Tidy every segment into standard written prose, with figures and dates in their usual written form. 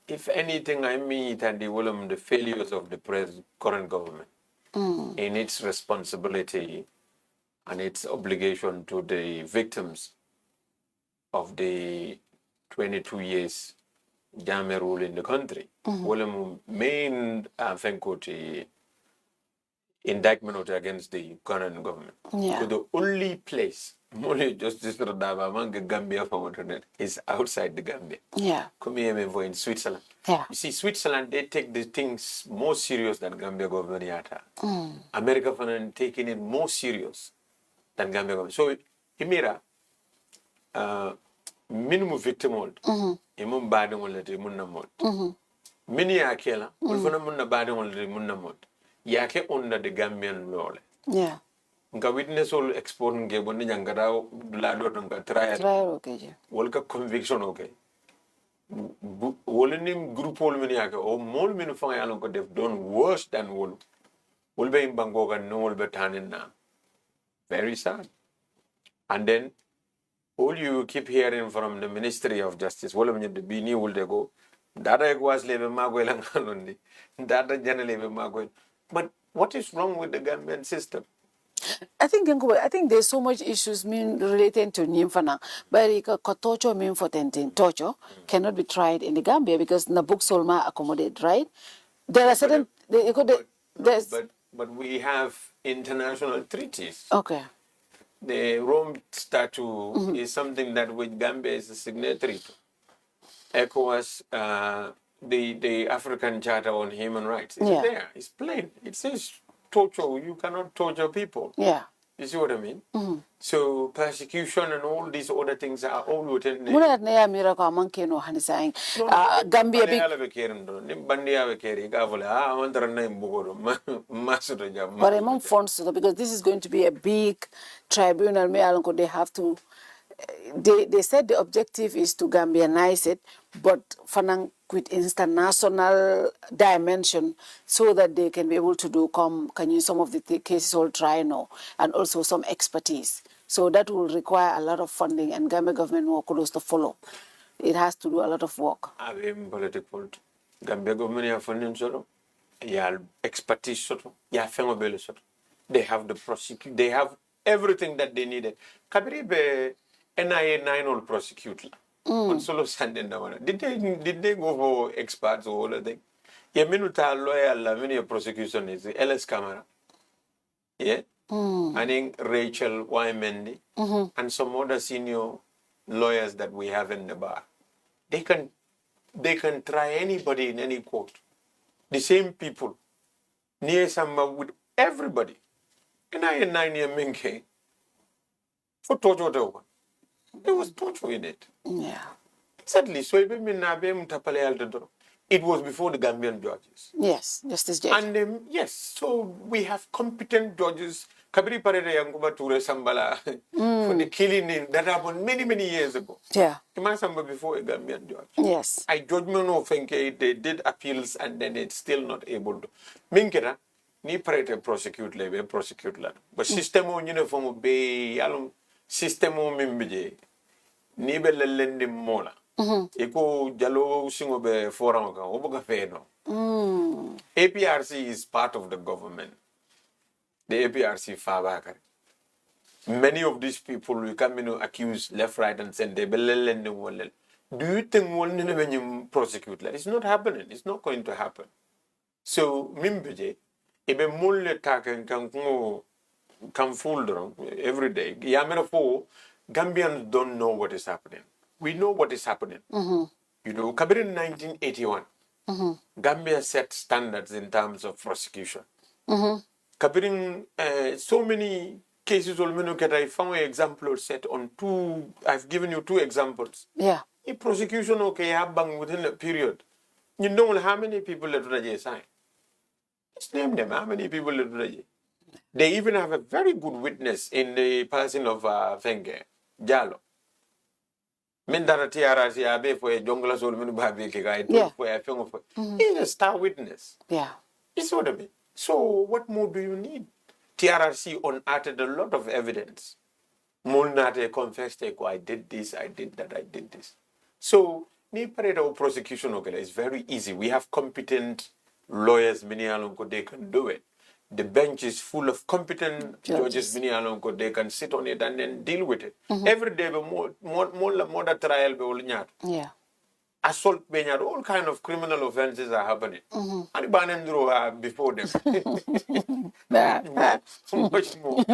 if anything, I mean that the failures of the current government in its responsibility and its obligation to the victims of the 22 years Jammeh rule in the country. Well, main indictment against the current government. Yeah. So the only place only justice among Gambia is outside the Gambia. Yeah. Come here in Switzerland. Yeah. You see, Switzerland, they take the things more serious than Gambia government yata. America taking it more serious than Gambia government. So Imira, minimum victim old. Imum bad on the munamot. Mini akela, ulfana munna bad on the munamot. Yake under the Gambian law. Yeah. Nga witness all export nge bonni jangada la do nga trial. Trial okay. Wolka conviction okay. Wolonim group wol mini yake o mol min fa yalon ko def done worse than wol. Wol be imbangoga no wol be tanin na. Very sad. And then all you keep hearing from the Ministry of Justice, wol min de bini wol de go data was lebe magoy lang anondi. Data janelebe magoy. But what is wrong with the Gambian system? I think there's so much issues related to Nyimfana, but torture mean for tenting torture cannot be tried in the Gambia because Nabuk Solma accommodate, right? There are certain but we have international treaties. Okay. The Rome Statute is something that which Gambia is a signatory to. ECOWAS, the African Charter on Human Rights is there. It's plain. It says torture. You cannot torture people. Yeah. You see what I mean? So persecution and all these other things are all within the... Gambia but among funds because this is going to be a big tribunal. They have to... They said the objective is to Gambianize it, but with international dimension so that they can be able to do some of the cases all try now and also some expertise. So that will require a lot of funding and Gambia government will close to follow. It has to do a lot of work. Political. Gambia government have funding sort of, expertise sort of, they have the prosecute, they have everything that they needed. Kabiribe NIA 9 will prosecute. On solo sanding did they go for experts or all of them? Minuta lawyer la mini prosecution is LS Camera. Yeah? I think Rachel Wymendi and some other senior lawyers that we have in the bar. They can try anybody in any court. The same people. Near some with everybody. And I had 9 year minke for torture. There was torture in it. Yeah. Exactly. So it was before the Gambian judges. Yes, Justice Judge. And yes, so we have competent judges. Kabiri Parede Yankuba Ture Sambala for the killing that happened many, many years ago. Yeah. Samba before a Gambian judge. Yes. I judgment of Fenke, they did appeals and then it's still not able to. Minkera, ni parete prosecute lebe, prosecute lad. But system on uniform be yalum system on mimbije. Ni be lelendi mola. Eko jalo singo be foranka oboga feno. APRC is part of the government. The APRC Fabakar. Many of these people will come in accuse left, right, and center. Do you think when you prosecute? It's not happening. It's not going to happen. So, Mimbeje, ebe mulle taken can fool every day. Yamera Gambians don't know what is happening. We know what is happening. You know, Kabir in 1981, Gambia set standards in terms of prosecution. Kabirin, so many cases, I found an example set on two. I've given you 2 examples. Yeah. A prosecution, okay, happened within a period. You know how many people let Raja sign? Just name them. How many people let Raja? They even have a very good witness in the person of Fenge, Jalo. Mendara TRC Abe for a jungle soul Babi Kigai for a film of. He's a star witness. Yeah. It's what I mean. So what more do you need? TRRC unearthed a lot of evidence. Mulnate confessed, I did this, I did that, I did this. So ni parade of prosecution okay, it's very easy. We have competent lawyers, many alonko, they can do it. The bench is full of competent judges, many alonko, they can sit on it and then deal with it. Every day, more trial, Yeah. assault, all kind of criminal offenses are happening. And before them. Much more.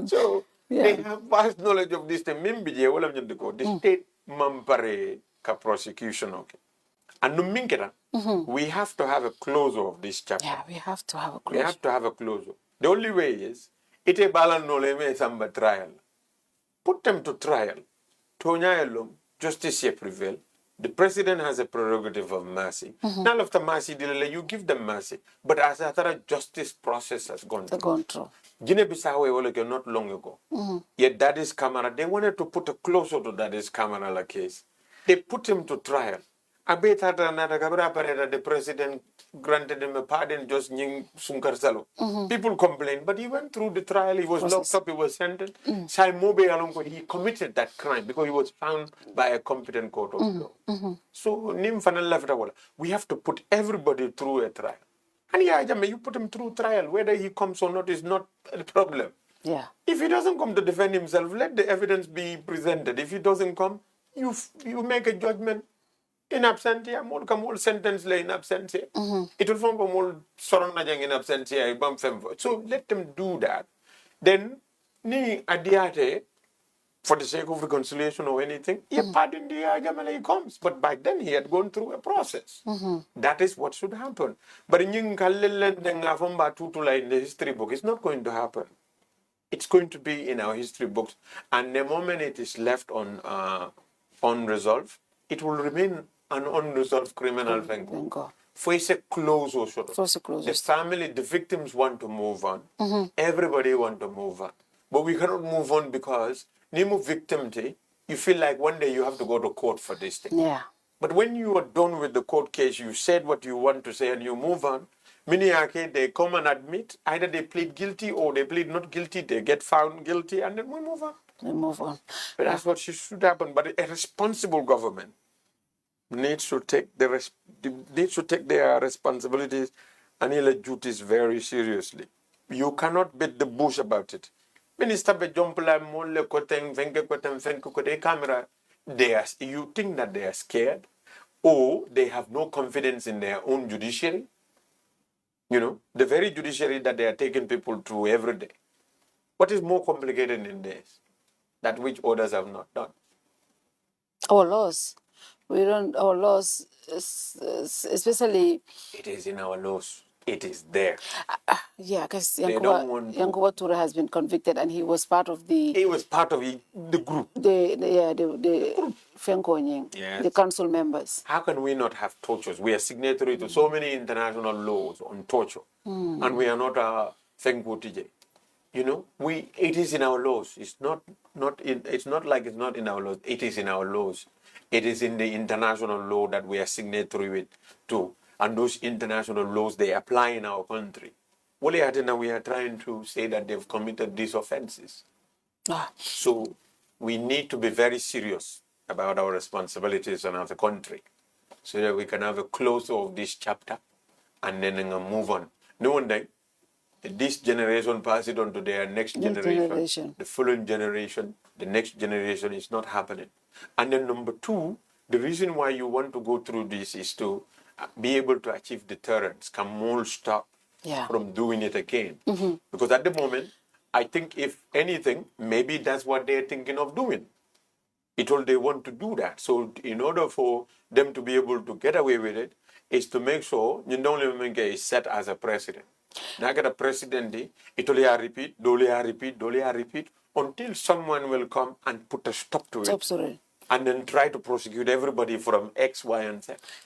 So they have vast knowledge of this thing. The state mampare ka prosecution okay. And no minkera, we have to have a closure of this chapter. Yeah, we have to have a We closure. have to have a closure. The only way is ite balan no leme samba trial. Put them to trial. Tonya alum, justice here prevail. The president has a prerogative of mercy. Now after mercy, you give them mercy. But as a justice process has gone through. Guinea-Bissau not long ago. Yet Daddy's camera, they wanted to put a closure to Daddy's camera case. They put him to trial. The president granted him a pardon just Sunkar Salo. People complained, but he went through the trial, he was locked up, he was sentenced. He committed that crime because he was found by a competent court of law. So we have to put everybody through a trial. And you put him through trial, whether he comes or not is not a problem. Yeah. If he doesn't come to defend himself, let the evidence be presented. If he doesn't come, you make a judgment. In absentia, more come all sentence lay in absentia. It will form more soronajang in absentia. So let them do that. Then, ni adiate, for the sake of reconciliation or anything, he pardon the Ajamala he comes. But by then he had gone through a process. That is what should happen. But in in the history book, it's not going to happen. It's going to be in our history books. And the moment it is left on unresolved, it will remain an unresolved criminal thing. For it's a close or sort of. The family, the victims want to move on. Everybody want to move on. But we cannot move on because Nemo victimity, you feel like one day you have to go to court for this thing. Yeah. But when you are done with the court case, you said what you want to say and you move on. Miniake, they come and admit, either they plead guilty or they plead not guilty, they get found guilty, and then we move on. We move on. But that's what should happen. But a responsible government needs to take their responsibilities and their duties very seriously. You cannot beat the bush about it. Minister Bejompla Mole Koteng Venkote camera, you think that they are scared or they have no confidence in their own judiciary? You know, the very judiciary that they are taking people through every day. What is more complicated in this? That which others have not done. Our laws. Our laws, especially... It is in our laws. It is there. Yeah, because Yankuba Ture has been convicted and he was part of the... He was part of the group. The Fenkonying, yes. The council members. How can we not have tortures? We are signatory to so many international laws on torture. And we are not a Fenkotije. You know, it is in our laws. It's not like it's not in our laws. It is in our laws. It is in the international law that we are signatory with too. And those international laws, they apply in our country. We are trying to say that they've committed these offenses. So we need to be very serious about our responsibilities as a country so that we can have a closure of this chapter and then move on. No one day, this generation pass it on to their next generation, the following generation, the next generation is not happening. And then number two, the reason why you want to go through this is to be able to achieve deterrence, can more stop from doing it again. Because at the moment, I think if anything, maybe that's what they're thinking of doing. They want to do that. So in order for them to be able to get away with it, is to make sure you don't even get set as a president. Now get a president, it only repeat, repeat, until someone will come and put a stop to it. Absolutely. And then try to prosecute everybody from X, Y, and Z.